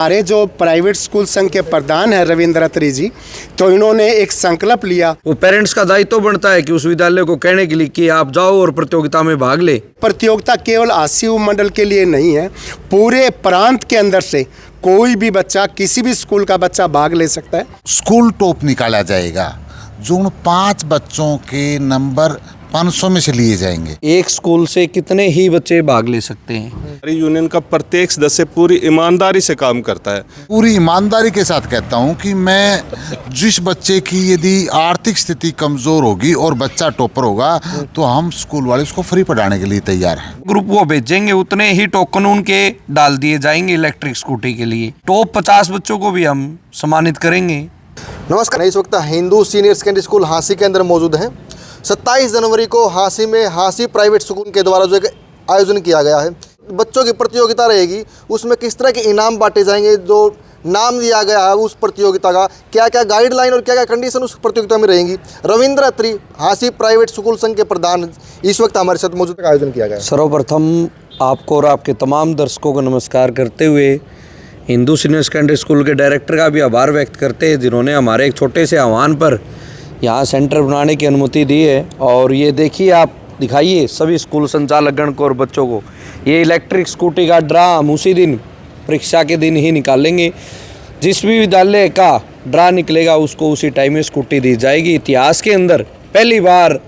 हमारे जो private school संघ के प्रधान है रविंद्र अत्री जी, तो इन्होंने एक संकल्प लिया। वो पेरेंट्स का दायित्व तो बनता है कि उस विद्यालय को कहने के लिए कि आप जाओ और प्रतियोगिता में भाग ले। प्रतियोगिता केवल आसिफ मंडल के लिए नहीं है, पूरे प्रांत के अंदर से कोई भी बच्चा, किसी भी स्कूल का बच्चा भाग ले सकता है। स्कूल टॉप निकाला जाएगा, जो उन 5 बच्चों के नंबर 500 में से लिए जाएंगे। एक स्कूल से कितने ही बच्चे भाग ले सकते हैं? हमारी यूनियन का प्रत्येक सदस्य पूरी ईमानदारी से काम करता है। पूरी ईमानदारी के साथ कहता हूं कि मैं जिस बच्चे की यदि आर्थिक स्थिति कमजोर होगी और बच्चा टॉपर होगा तो हम स्कूल वाले उसको फ्री पढ़ाने के लिए तैयार हैं। ग्रुप वो भेजेंगे, उतने ही टोकन उनके डाल दिए जाएंगे इलेक्ट्रिक स्कूटी के लिए। टॉप 50 बच्चों को भी हम सम्मानित करेंगे। नमस्कार, इस वक्त Hindu senior secondary school Hansi के अंदर मौजूद हैं। 27 जनवरी को हांसी में हांसी प्राइवेट स्कूल के द्वारा जो एक आयोजन किया गया है, बच्चों की प्रतियोगिता रहेगी। उसमें किस तरह के इनाम बांटे जाएंगे, जो नाम दिया गया है उस प्रतियोगिता का, क्या क्या गाइडलाइन और क्या क्या कंडीशन उस प्रतियोगिता में रहेंगी। रविंद्र अत्री हांसी प्राइवेट स्कूल संघ के प्रधान इस वक्त हमारे साथ मौजूद आयोजन किया गया है। सर्वप्रथम आपको और आपके तमाम दर्शकों को नमस्कार करते हुए हिंदू सीनियर सेकेंडरी स्कूल के डायरेक्टर का भी आभार व्यक्त करते हैं, जिन्होंने हमारे एक छोटे से आह्वान पर यहाँ सेंटर बनाने की अनुमति दी है। और ये देखिए, आप दिखाइए सभी स्कूल संचालकगण को और बच्चों को, ये इलेक्ट्रिक स्कूटी का ड्रा हम उसी दिन परीक्षा के दिन ही निकालेंगे। जिस भी विद्यालय का ड्रा निकलेगा उसको उसी टाइम में स्कूटी दी जाएगी। इतिहास के अंदर पहली बार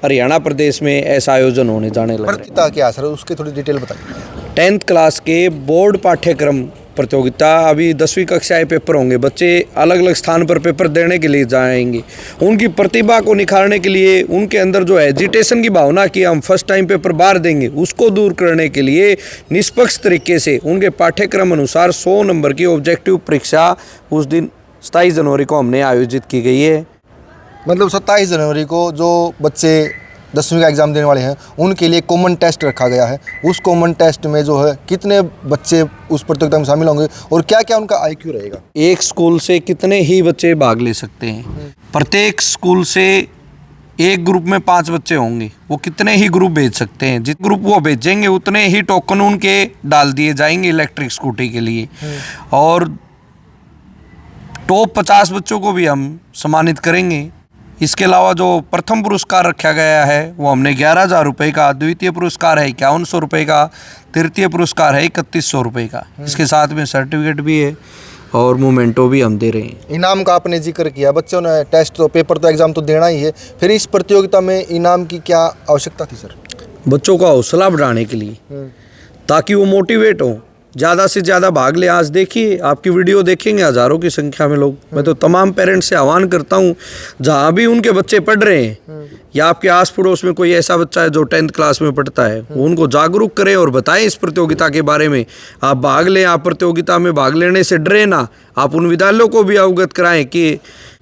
हरियाणा प्रदेश में ऐसा आयोजन होने जाने लगा। प्रतियोगिता क्या सर, उसकी थोड़ी डिटेल बताइए। 10th क्लास के बोर्ड पाठ्यक्रम प्रतियोगिता, अभी 10वीं कक्षाएँ पेपर होंगे, बच्चे अलग अलग स्थान पर पेपर देने के लिए जाएंगे। उनकी प्रतिभा को निखारने के लिए, उनके अंदर जो एजिटेशन की भावना कि हम फर्स्ट टाइम पेपर बाहर देंगे, उसको दूर करने के लिए निष्पक्ष तरीके से उनके पाठ्यक्रम अनुसार 100 नंबर की ऑब्जेक्टिव परीक्षा उस दिन 27 जनवरी को हमने आयोजित की गई है। मतलब 27 जनवरी को जो बच्चे 10वीं का एग्ज़ाम देने वाले हैं उनके लिए कॉमन टेस्ट रखा गया है। उस कॉमन टेस्ट में जो है कितने बच्चे उस प्रतियोगिता में शामिल होंगे और क्या क्या उनका IQ रहेगा। एक स्कूल से कितने ही बच्चे भाग ले सकते हैं? प्रत्येक स्कूल से एक ग्रुप में 5 बच्चे होंगे, वो कितने ही ग्रुप भेज सकते हैं। जित ग्रुप वो भेजेंगे उतने ही टोकन उनके डाल दिए जाएंगे इलेक्ट्रिक स्कूटी के लिए। और टॉप 50 बच्चों को भी हम सम्मानित करेंगे। इसके अलावा जो प्रथम पुरस्कार रखा गया है वो हमने 11,000 रुपये का, द्वितीय पुरस्कार है 5100 रुपये का, तृतीय पुरस्कार है 3100 रुपये का। इसके साथ में सर्टिफिकेट भी है और मोमेंटो भी हम दे रहे हैं। इनाम का आपने जिक्र किया, बच्चों ने टेस्ट तो पेपर तो एग्ज़ाम तो देना ही है, फिर इस प्रतियोगिता में इनाम की क्या आवश्यकता थी सर? बच्चों का हौसला बढ़ाने के लिए, ताकि वो मोटिवेट हो, ज़्यादा से ज़्यादा भाग ले। आज देखिए, आपकी वीडियो देखेंगे हज़ारों की संख्या में लोग। मैं तो तमाम पेरेंट्स से आह्वान करता हूँ, जहाँ भी उनके बच्चे पढ़ रहे हैं या आपके आस पड़ोस में कोई ऐसा बच्चा है जो 10th क्लास में पढ़ता है, उनको जागरूक करें और बताएं इस प्रतियोगिता के बारे में। आप भाग लें, आप प्रतियोगिता में भाग लेने से डरे ना। आप उन विद्यालयों को भी अवगत कराएं कि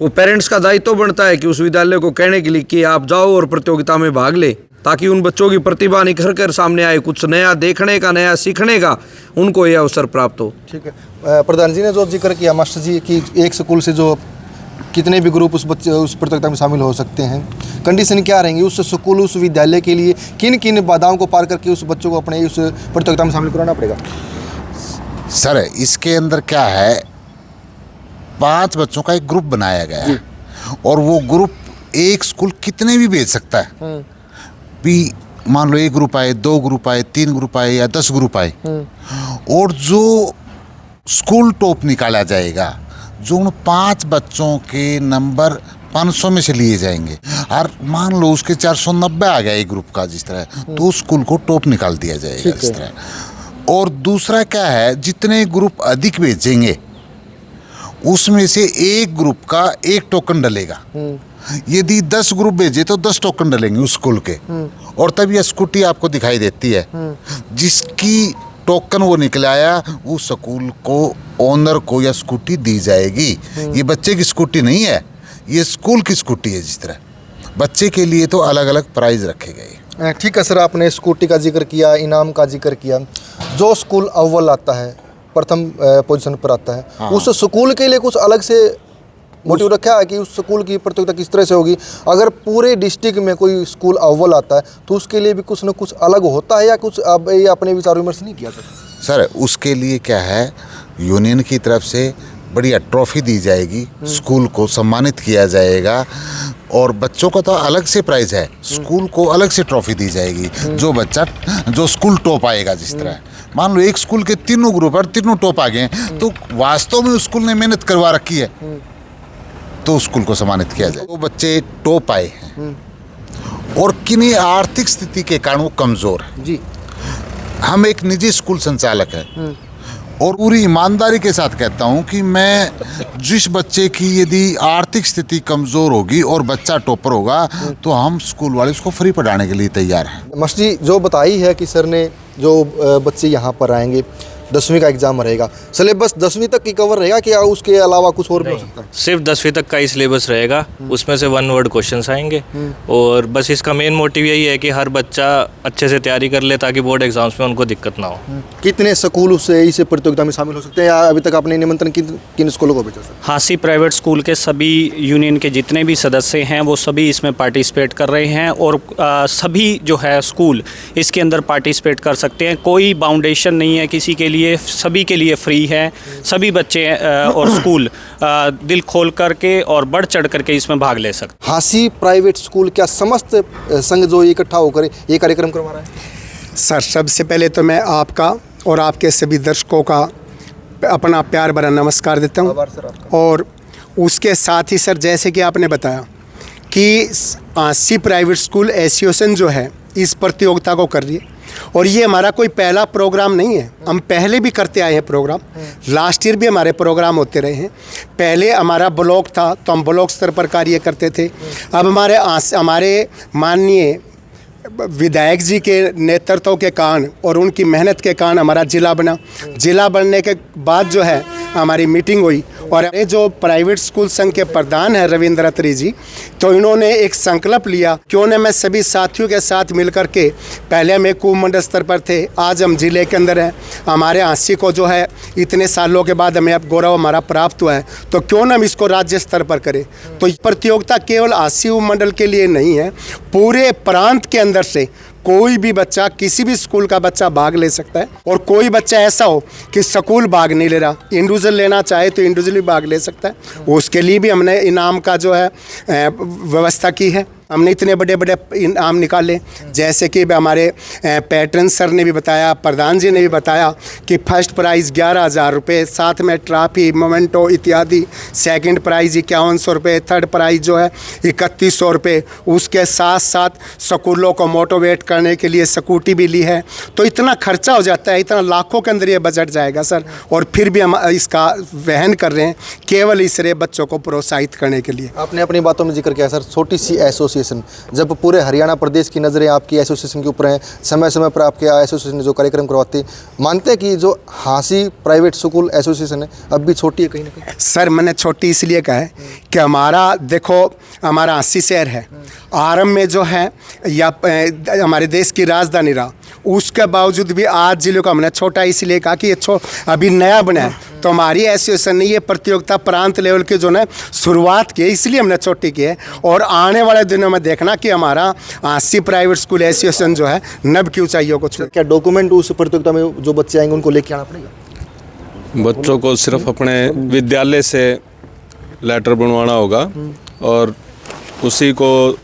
वो पेरेंट्स का दायित्व तो बनता है कि उस विद्यालय को कहने के लिए कि आप जाओ और प्रतियोगिता में भाग ले, ताकि उन बच्चों की प्रतिभा निखर कर सामने आए, कुछ नया देखने का, नया सीखने का उनको यह अवसर प्राप्त हो। ठीक है, प्रधान जी ने जो जिक्र किया मास्टर जी कि एक स्कूल से जो कितने भी ग्रुप उस प्रतियोगिता में शामिल हो सकते हैं, कंडीशन क्या रहेंगी उस स्कूल, उस विद्यालय के लिए किन किन बाधाओं को पार करके उस बच्चों को अपने उस प्रतियोगिता में शामिल कराना पड़ेगा? सर, इसके अंदर क्या है, 5 बच्चों का एक ग्रुप बनाया गया है और वो ग्रुप एक स्कूल कितने भी भेज सकता है। भी मान लो 1 ग्रुप आए, 2 ग्रुप आए, 3 ग्रुप आए या 10 ग्रुप आए, और जो स्कूल टॉप निकाला जाएगा, जो उन 5 बच्चों के नंबर 500 में से लिए जाएंगे। और मान लो उसके 490 आ गया एक ग्रुप का जिस तरह, तो उस स्कूल को टॉप निकाल दिया जाएगा इस तरह। और दूसरा क्या है, जितने ग्रुप अधिक भेजेंगे उसमें से एक ग्रुप का एक टोकन डलेगा। यदि 10 ग्रुप भेजे तो 10 टोकन डलेंगे उस स्कूल के, और तब यह स्कूटी आपको दिखाई देती है। जिसकी टोकन वो निकलाया उस स्कूल को, ओनर को यह स्कूटी दी जाएगी। ये बच्चे की स्कूटी नहीं है, ये स्कूल की स्कूटी है। जिस तरह बच्चे के लिए तो अलग अलग प्राइज रखे गए। ठीक है सर, आपने स्कूटी का जिक्र किया, इनाम का जिक्र किया। जो स्कूल अव्वल आता है, प्रथम पोजीशन पर आता है, हाँ, उस स्कूल के लिए कुछ अलग से मोटिव रखा है कि उस स्कूल की प्रतियोगिता किस तरह से होगी। अगर पूरे डिस्ट्रिक्ट में कोई स्कूल अव्वल आता है तो उसके लिए भी कुछ न कुछ अलग होता है, या कुछ अब ये अपने विचार विमर्श नहीं किया सर? सर, उसके लिए क्या है, यूनियन की तरफ से बढ़िया ट्रॉफी दी जाएगी, स्कूल को सम्मानित किया जाएगा और बच्चों का तो अलग से प्राइज़ है, स्कूल को अलग से ट्रॉफी दी जाएगी। जो स्कूल टॉप आएगा, जिस तरह मान लो एक स्कूल के तीनों ग्रुप और तीनों टॉप आ गए तो वास्तव में उस स्कूल ने मेहनत करवा रखी है, तो स्कूल को सम्मानित किया जाए। वो बच्चे टॉप आए हैं और किन्हीं आर्थिक स्थिति के कारण वो कमज़ोर है जी। हम एक निजी स्कूल संचालक है और पूरी ईमानदारी के साथ कहता हूं कि मैं जिस बच्चे की यदि आर्थिक स्थिति कमज़ोर होगी और बच्चा टॉपर होगा तो हम स्कूल वाले उसको फ्री पढ़ाने के लिए तैयार हैं। मास्टर जी, जो बताई है कि सर ने जो बच्चे यहाँ पर आएंगे 10वीं का एग्जाम रहेगा, सिलेबस 10वीं तक की कवर रहेगा कि उसके अलावा कुछ और भी हो सकता है? सिर्फ 10वीं तक का ही सिलेबस रहेगा, उसमें से 1 वर्ड क्वेश्चंस आएंगे और बस इसका मेन मोटिव यही है कि हर बच्चा अच्छे से तैयारी कर ले ताकि बोर्ड एग्जाम्स में उनको दिक्कत ना हो। कितने स्कूल उससे इस प्रतियोगिता में शामिल हो सकते हैं या अभी तक आपने निमंत्रण किन स्कूलों को भेजा सर? हासी प्राइवेट स्कूल के सभी यूनियन के जितने भी सदस्य हैं वो सभी इसमें पार्टिसिपेट कर रहे हैं और सभी जो है स्कूल इसके अंदर पार्टिसिपेट कर सकते हैं। कोई बाउंडेशन नहीं है किसी के लिए, सभी के लिए फ्री है। सभी बच्चे और स्कूल दिल खोल करके और बढ़ चढ़ करके इसमें भाग ले सकते हैं। हासी प्राइवेट स्कूल क्या समस्त संघ जो इकट्ठा होकर ये कार्यक्रम करवा रहा है? सर, सबसे पहले तो मैं आपका और आपके सभी दर्शकों का अपना प्यार भरा नमस्कार देता हूँ। आभार सर आपका। और उसके साथ ही सर, जैसे कि आपने बताया कि हासी प्राइवेट स्कूल एसोसिएशन जो है इस प्रतियोगिता को कर रही है और ये हमारा कोई पहला प्रोग्राम नहीं है, हम पहले भी करते आए हैं प्रोग्राम। लास्ट ईयर भी हमारे प्रोग्राम होते रहे हैं। पहले हमारा ब्लॉक था तो हम ब्लॉक स्तर पर कार्य करते थे। अब हमारे माननीय विधायक जी के नेतृत्व के कारण और उनकी मेहनत के कारण हमारा ज़िला बना। ज़िला बनने के बाद जो है हमारी मीटिंग हुई और ये जो प्राइवेट स्कूल संघ के प्रधान हैं रविंद्र अत्री जी, तो इन्होंने एक संकल्प लिया क्यों न मैं सभी साथियों के साथ मिलकर के, पहले हम एक उपमंडल स्तर पर थे, आज हम जिले के अंदर हैं। हमारे हासी को जो है इतने सालों के बाद हमें अब गौरव हमारा प्राप्त हुआ है, तो क्यों न हम इसको राज्य स्तर पर करें। तो प्रतियोगिता केवल हासी उपमंडल के लिए नहीं है, पूरे प्रांत के अंदर से कोई भी बच्चा, किसी भी स्कूल का बच्चा भाग ले सकता है। और कोई बच्चा ऐसा हो कि स्कूल भाग नहीं ले रहा, इंडिविजुअल लेना चाहे तो इंडिविजुअली भाग ले सकता है। उसके लिए भी हमने इनाम का जो है व्यवस्था की है। हमने इतने बड़े बड़े इनाम निकाले, जैसे कि हमारे पैटर्न सर ने भी बताया, प्रधान जी ने भी बताया कि फर्स्ट प्राइज़ 11,000 रुपये, साथ में ट्रॉफी, मोमेंटो इत्यादि। सेकंड प्राइज़ 5100 रुपये, थर्ड प्राइज़ जो है 3100 रुपये। उसके साथ साथ स्कूलों को मोटिवेट करने के लिए स्कूटी भी ली है। तो इतना खर्चा हो जाता है, इतना लाखों के अंदर ये बजट जाएगा सर, और फिर भी हम इसका वहन कर रहे हैं केवल इसरे बच्चों को प्रोत्साहित करने के लिए। आपने अपनी बातों में जिक्र किया सर, छोटी सी एसोसिएशन, जब पूरे हरियाणा प्रदेश की नज़रें आपकी एसोसिएशन के ऊपर हैं, समय समय पर आपके एसोसिएशन ने जो कार्यक्रम करवाते हैं, मानते हैं कि जो हासी प्राइवेट स्कूल एसोसिएशन है अब भी छोटी है कहीं ना कहीं? सर, मैंने छोटी इसलिए कहा है कि हमारा देखो, हमारा हासी शहर है, आरंभ में जो है या हमारे देश की राजधानी रहा, उसके बावजूद भी आज जिले को हमने छोटा इसलिए कहा कि ये अभी नया बना है। तो हमारी एसोसिएशन ने ये प्रतियोगिता प्रांत लेवल की जो है शुरुआत की है, इसलिए हमने छोटी की है। और आने वाले दिनों में देखना कि हमारा हासी प्राइवेट स्कूल एसोसिएशन जो है नब की ऊंचाइयों को छू। क्या डॉक्यूमेंट उस प्रतियोगिता में जो बच्चे आएंगे उनको लेके आना पड़ेगा? बच्चों को सिर्फ अपने विद्यालय से लेटर बनवाना होगा और उसी को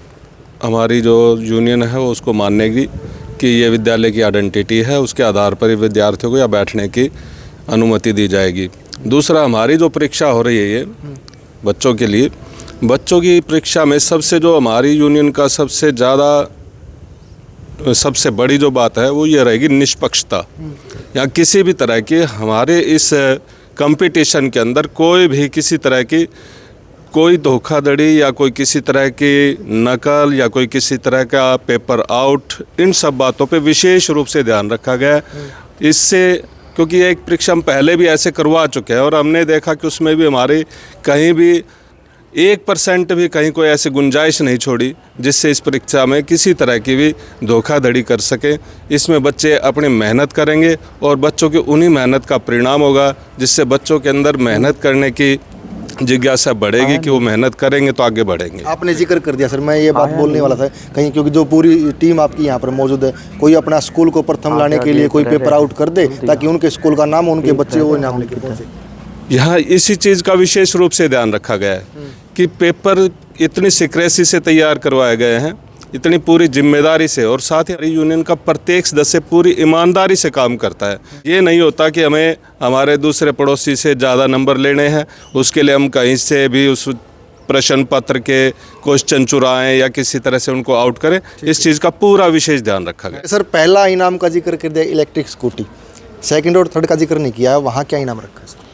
हमारी जो यूनियन है वो उसको मानेगी कि ये विद्यालय की आइडेंटिटी है, उसके आधार पर ही विद्यार्थियों को या बैठने की अनुमति दी जाएगी। दूसरा, हमारी जो परीक्षा हो रही है ये बच्चों के लिए, बच्चों की परीक्षा में सबसे जो हमारी यूनियन का सबसे बड़ी जो बात है वो ये रहेगी निष्पक्षता। या किसी भी तरह की हमारे इस कंपटीशन के अंदर कोई भी किसी तरह की कोई धोखाधड़ी या कोई किसी तरह की नकल या कोई किसी तरह का पेपर आउट, इन सब बातों पे विशेष रूप से ध्यान रखा गया है। इससे क्योंकि एक परीक्षा हम पहले भी ऐसे करवा चुके हैं और हमने देखा कि उसमें भी हमारी कहीं भी 1% भी कहीं कोई ऐसी गुंजाइश नहीं छोड़ी जिससे इस परीक्षा में किसी तरह की भी धोखाधड़ी कर सके। इसमें बच्चे अपनी मेहनत करेंगे और बच्चों की उन्हीं मेहनत का परिणाम होगा जिससे बच्चों के अंदर मेहनत करने की जिज्ञासा बढ़ेगी कि वो मेहनत करेंगे तो आगे बढ़ेंगे। आपने जिक्र कर दिया सर, मैं ये बात बोलने वाला था कहीं, क्योंकि जो पूरी टीम आपकी यहाँ पर मौजूद है, कोई अपना स्कूल को प्रथम लाने के लिए कोई पेपर आउट कर दे ताकि उनके स्कूल का नाम, उनके बच्चे वो नाम लेके पहुँचे। यहाँ इसी चीज़ का विशेष रूप से ध्यान रखा गया है कि पेपर इतनी सिक्रेसी से तैयार करवाए गए हैं, इतनी पूरी जिम्मेदारी से, और साथ ही यूनियन का प्रत्येक सदस्य पूरी ईमानदारी से काम करता है। ये नहीं होता कि हमें हमारे दूसरे पड़ोसी से ज़्यादा नंबर लेने हैं, उसके लिए हम कहीं से भी उस प्रश्न पत्र के क्वेश्चन चुराएं या किसी तरह से उनको आउट करें, इस चीज़ का पूरा विशेष ध्यान रखा गया। सर पहला इनाम का जिक्र कर दिया इलेक्ट्रिक स्कूटी, सेकंड और थर्ड का जिक्र नहीं किया है, वहाँ क्या इनाम रखा है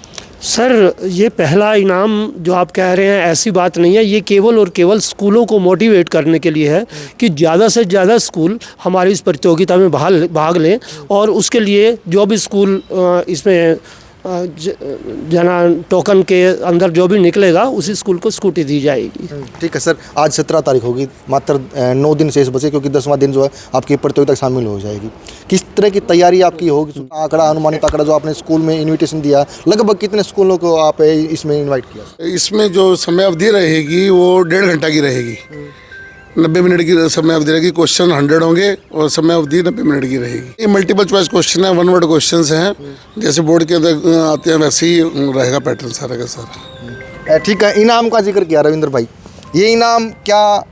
सर? ये पहला इनाम जो आप कह रहे हैं ऐसी बात नहीं है, ये केवल और केवल स्कूलों को मोटिवेट करने के लिए है कि ज़्यादा से ज़्यादा स्कूल हमारी इस प्रतियोगिता में भाग लें, और उसके लिए जो भी स्कूल इसमें जना टोकन के अंदर जो भी निकलेगा उसी स्कूल को स्कूटी दी जाएगी। ठीक है सर, आज 17 तारीख होगी, मात्र 9 दिन शेष बचे, क्योंकि 10वां दिन जो है आपकी प्रतियोगिता शामिल हो जाएगी। किस तरह की तैयारी आपकी होगी? आंकड़ा, अनुमानित आंकड़ा जो आपने स्कूल में इन्विटेशन दिया, लगभग कितने स्कूलों को आप इसमें इन्वाइट किया? इसमें जो समय अवधि रहेगी वो 1.5 घंटा की रहेगी, 90 मिनट की समय अवधि रहेगी। क्वेश्चन 100 होंगे और समय अवधि 90 मिनट की रहेगी। ये मल्टीपल चॉइस क्वेश्चन है, 1 वर्ड क्वेश्चन हैं, जैसे बोर्ड के अंदर आते हैं वैसे ही रहेगा पैटर्न सारा का सारा। ठीक है, इनाम का जिक्र किया रविंद्र भाई, ये इनाम क्या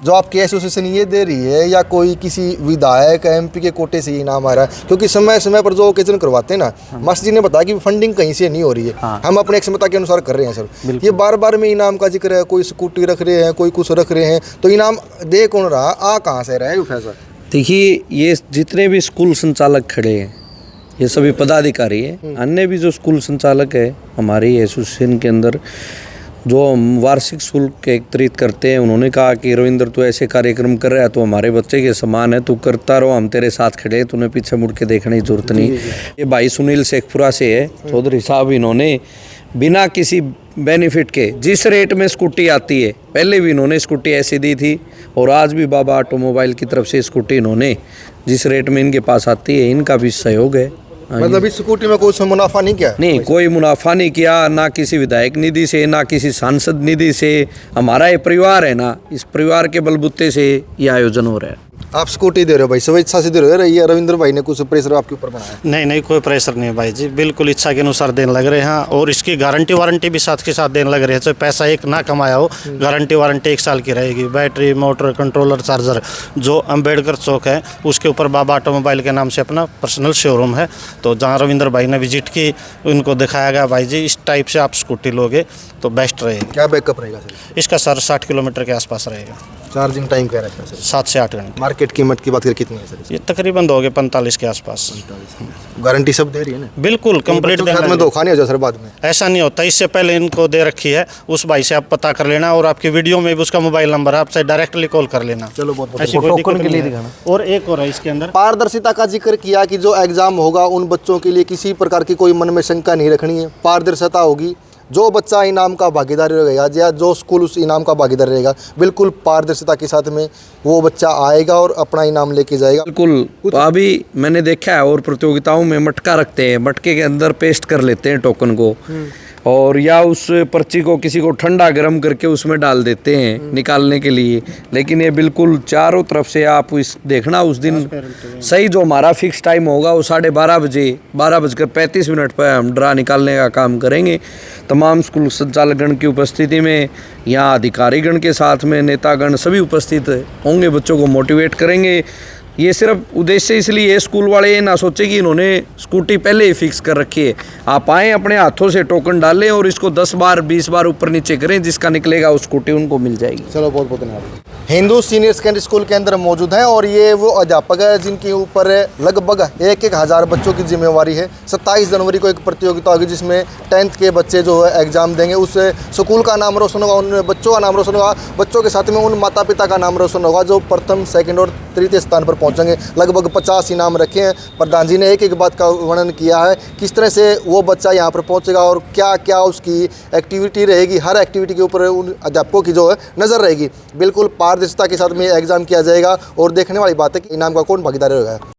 जो आपकी एसोसिएशन ये दे रही है या कोई किसी विधायक एमपी के कोटे से ये इनाम आ रहा है? क्योंकि समय समय पर जो ओकेजन करवाते हैं ना, मास्टर जी ने बताया कि फंडिंग कहीं से नहीं हो रही है, हम अपने क्षमता के अनुसार कर रहे हैं सर। ये बार बार में इनाम का जिक्र है, कोई स्कूटी रख रहे हैं, कोई कुछ रख रहे हैं, तो इनाम दे कौन रहा, आ कहाँ से रहा है फैसला? देखिए, ये जितने भी स्कूल संचालक खड़े हैं ये सभी पदाधिकारी हैं, अन्य भी जो स्कूल संचालक है हमारी एसोसिएशन के अंदर जो वार्षिक शुल्क एकत्रित करते हैं, उन्होंने कहा कि रविंद्र तू ऐसे कार्यक्रम कर रहा है तो हमारे बच्चे के समान है, तू करता रहो, हम तेरे साथ खड़े हैं, तूने पीछे मुड़ के देखने की जरूरत नहीं। ये भाई सुनील शेखपुरा से है, चौधरी साहब, इन्होंने बिना किसी बेनिफिट के जिस रेट में स्कूटी आती है, पहले भी इन्होंने स्कूटी ऐसी दी थी और आज भी बाबा ऑटोमोबाइल की तरफ से स्कूटी इन्होंने जिस रेट में इनके पास आती है, इनका भी सहयोग है। मतलब इस स्कूटी में कोई मुनाफा नहीं किया? नहीं, कोई मुनाफा नहीं किया, ना किसी विधायक निधि से, ना किसी सांसद निधि से। हमारा ये परिवार है ना, इस परिवार के बलबूते से ये आयोजन हो रहा है। आप स्कूटी दे रहे हो भाई, स्वेच्छा से दे रहे हो या रविंद्र भाई ने कुछ प्रेशर आपके ऊपर बनाया? नहीं नहीं, कोई प्रेशर नहीं भाई जी, बिल्कुल इच्छा के अनुसार देने लग रहे हैं, और इसकी गारंटी वारंटी भी साथ के साथ देने लग रहे हैं। चाहे पैसा एक ना कमाया हो, गारंटी वारंटी 1 साल की रहेगी। बैटरी, मोटर, कंट्रोलर, चार्जर, जो अम्बेडकर चौक है उसके ऊपर बाबा ऑटोमोबाइल के नाम से अपना पर्सनल शोरूम है, तो जहाँ रविंद्र भाई ने विजिट की, उनको दिखाया गया भाई जी इस टाइप से आप स्कूटी लोगे तो बेस्ट रहेगी। क्या बैकअप रहेगा सर इसका? सर 60 किलोमीटर के आसपास रहेगा। चार्जिंग टाइम क्या रहता है सर? 7 से 8 घंटे। मार्केट कीमत की बात करें कितनी है सर? ये तकरीबन दोगे 45 के आसपास। गारंटी सब दे रही है ना? बिल्कुल कंप्लीट। में धोखा नहीं हो जाए सर बाद में? ऐसा नहीं होता, इससे पहले इनको दे रखी है, उस भाई से आप पता कर लेना, और आपकी वीडियो में भी उसका मोबाइल नंबर है, आपसे डायरेक्टली कॉल कर लेना। चलो बहुत ऐसी कोई दिक्कत नहीं है। और एक और है इसके अंदर, पारदर्शिता का जिक्र किया कि जो एग्जाम होगा उन बच्चों के लिए किसी प्रकार की कोई मन में शंका नहीं रखनी है, पारदर्शिता होगी। जो बच्चा इनाम का भागीदार रहेगा या जो स्कूल उस इनाम का भागीदार रहेगा, बिल्कुल पारदर्शिता के साथ में वो बच्चा आएगा और अपना इनाम लेके जाएगा। बिल्कुल। तो अभी मैंने देखा है और प्रतियोगिताओं में मटका रखते हैं, मटके के अंदर पेस्ट कर लेते हैं टोकन को, और या उस पर्ची को किसी को ठंडा गर्म करके उसमें डाल देते हैं निकालने के लिए। लेकिन ये बिल्कुल चारों तरफ से आप इस देखना, उस दिन सही जो हमारा फिक्स टाइम होगा वो 12:30 बजे 12:35 पर हम ड्रा निकालने का काम करेंगे। तमाम स्कूल संचालकगण की उपस्थिति में, यहाँ अधिकारीगण के साथ में नेतागण सभी उपस्थित होंगे, बच्चों को मोटिवेट करेंगे। ये सिर्फ उद्देश्य इसलिए है, स्कूल वाले ये ना सोचे कि इन्होंने स्कूटी पहले ही फिक्स कर रखी है। आप आएँ, अपने हाथों से टोकन डालें और इसको 10 बार 20 बार ऊपर नीचे करें, जिसका निकलेगा वो स्कूटी उनको मिल जाएगी। चलो बहुत बहुत धन्यवाद। हिंदू सीनियर सेकेंडरी स्कूल के अंदर मौजूद हैं और ये वो अध्यापक है जिनके ऊपर लगभग 1-1 हज़ार बच्चों की जिम्मेवारी है। 27 जनवरी को एक प्रतियोगिता होगी जिसमें 10th के बच्चे जो है एग्जाम देंगे। उस स्कूल का नाम रोशन होगा, उन बच्चों का नाम रोशन होगा, बच्चों के साथ में उन माता पिता का नाम रोशन होगा जो प्रथम, सेकंड और तृतीय स्थान पर पहुंचेंगे। लगभग 50 इनाम रखे हैं। प्रधान जी ने एक बात का वर्णन किया है, किस तरह से वो बच्चा यहाँ पर पहुँचेगा और क्या क्या उसकी एक्टिविटी रहेगी। हर एक्टिविटी के ऊपर उन अध्यापकों की जो है नज़र रहेगी। बिल्कुल पारदर्शिता के साथ में एग्जाम किया जाएगा और देखने वाली बात है कि इनाम का कौन भागीदार रहेगा।